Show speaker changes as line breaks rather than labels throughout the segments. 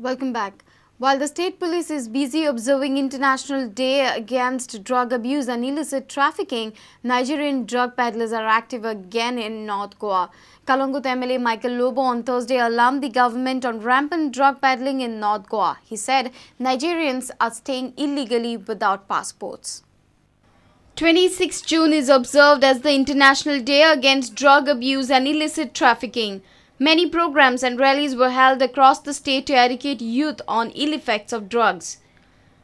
Welcome back. While the state police is busy observing International Day Against Drug Abuse and Illicit Trafficking, Nigerian drug peddlers are active again in North Goa. Kalangut MLA Michael Lobo on Thursday alarmed the government on rampant drug peddling in North Goa. He said Nigerians are staying illegally without passports. 26 June is observed as the International Day Against Drug Abuse and Illicit Trafficking. Many programs and rallies were held across the state to educate youth on ill effects of drugs.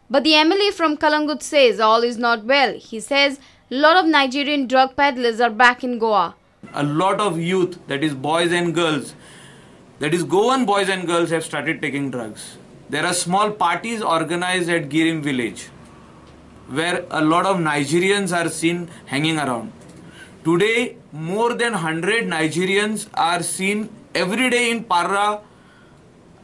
But the MLA from Kalangut says all is not well. He says a lot of Nigerian drug peddlers are back in Goa.
A lot of youth, that is boys and girls, that is Goan boys and girls, have started taking drugs. There are small parties organized at Girim village where a lot of Nigerians are seen hanging around. Today, more than 100 Nigerians are seen every day in Parra,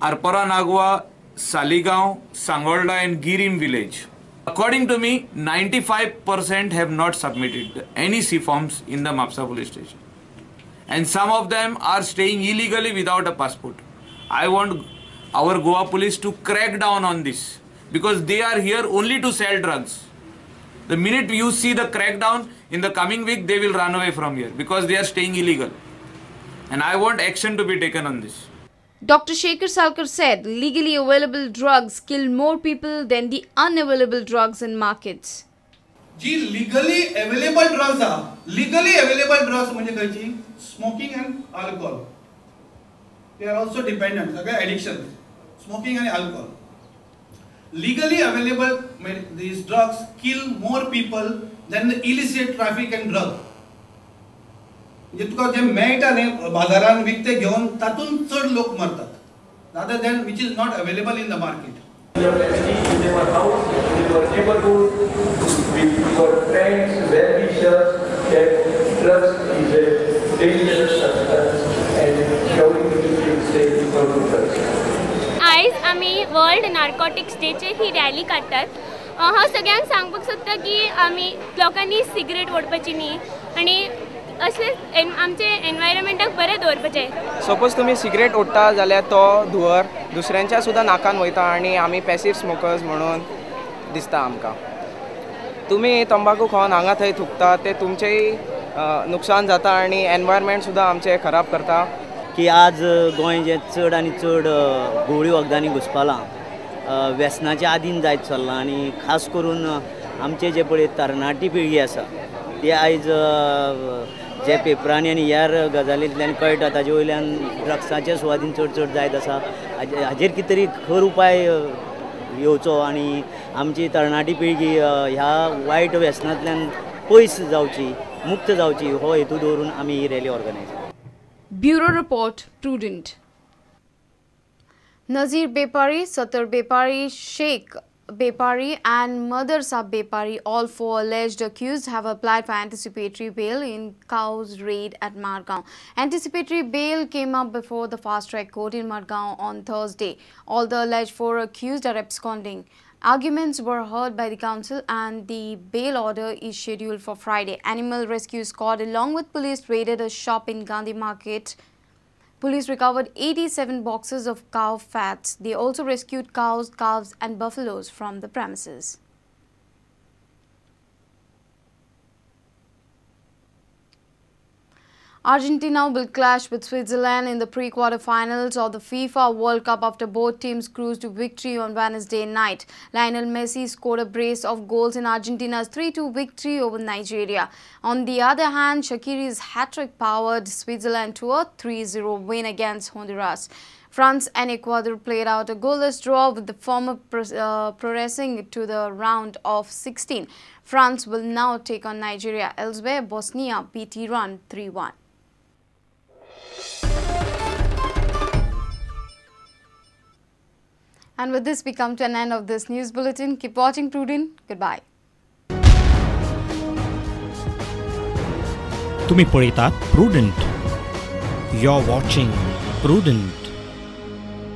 Arpara Nagwa, Saligaon, Sangolda and Girim village. According to me, 95% have not submitted any C forms in the Mapsa police station. And some of them are staying illegally without a passport. I want our Goa police to crack down on this because they are here only to sell drugs. The minute you see the crackdown, in the coming week they will run away from here because they are staying illegal. And I want action to be taken on this.
Dr. Shekhar Salkar said legally available drugs kill more people than the unavailable drugs in markets.
Legally available drugs are legally available drugs म्हणजे smoking and alcohol. They are also dependent, addiction, smoking and alcohol. Legally available these drugs kill more people than the illicit traffic and drug. जे तुका जे मेळटा न्ही बाजारान विकते घेवन तातून चड लोक मरतात rather than which is not available in the market.
In our house, in our neighborhood, with our friends, well-wishers, that drugs is a dangerous substance and showing to stay from drugs.
आयज आमी world narcotics डेचे ही rally काडटात. हांव सगळ्यांक सांगपाक सोदता की आमी लोकांनी सिगरेट ओडपाची न्ही आनी असले आमचे एनवायरमेंटाक बरें दवरपाचें.
सपोज तुमी सिगरेट ओडटा जाल्यार तो धुंवर दुसऱ्यांच्या सुद्दां नाकान वयता आनी आमी पॅसीव स्मोकर्स म्हणून दिसता आमकां. तुमी तंबाखू खावन हांगा थंय थुकता ते तुमचेंय नुकसान जाता आनी एनवायरमेंट सुद्दां आमचें खराब करता.
की आज गोंय जे चड आनी चड घुवळी वखदांनी घुसपालां, व्यसनाच्या आदीन जायत चल्लां आनी खास करून आमचे जे पळय तरणाटी पिळगी आसा ती आयज जे पेपरांनी आनी ह्या गजालींतल्यान कळटा ताजे वयल्यान ड्रग्साच्या सुवादीन चड चड जायत आसा. हाजेर कितें तरी खर उपाय येवचो आनी आमची तरणाटी पिळगी ह्या वायट व्यसनांतल्यान पयस जावची, मुक्त जावची हो हेतू दवरून आमी ही रॅली ऑर्गनायज केली.
Bureau Report, Prudent. Nazir Bepari, Satar Bepari, Sheikh Bepari and Mother Sab Bepari, all four alleged accused, have applied for anticipatory bail in Cow's raid at Margaon. Anticipatory bail came up before the fast-track court in Margaon on Thursday. All the alleged four accused are absconding. Arguments were heard by the council and the bail order is scheduled for Friday. Animal Rescue Squad along with police raided a shop in Gandhi Market. Police recovered 87 boxes of cow fats. They also rescued cows, calves and buffaloes from the premises. Argentina will clash with Switzerland in the pre-quarterfinals of the FIFA World Cup after both teams cruised to victory on Wednesday night. Lionel Messi scored a brace of goals in Argentina's 3-2 victory over Nigeria. On the other hand, Shaqiri's hat-trick powered Switzerland to a 3-0 win against Honduras. France and Ecuador played out a goalless draw with the former progressing to the round of 16. France will now take on Nigeria. Elsewhere, Bosnia beat Iran 3-1. And with this, we come to an end of this news bulletin. Keep watching Prudent. Goodbye.
तुम्ही पळयतात Prudent. You're watching Prudent.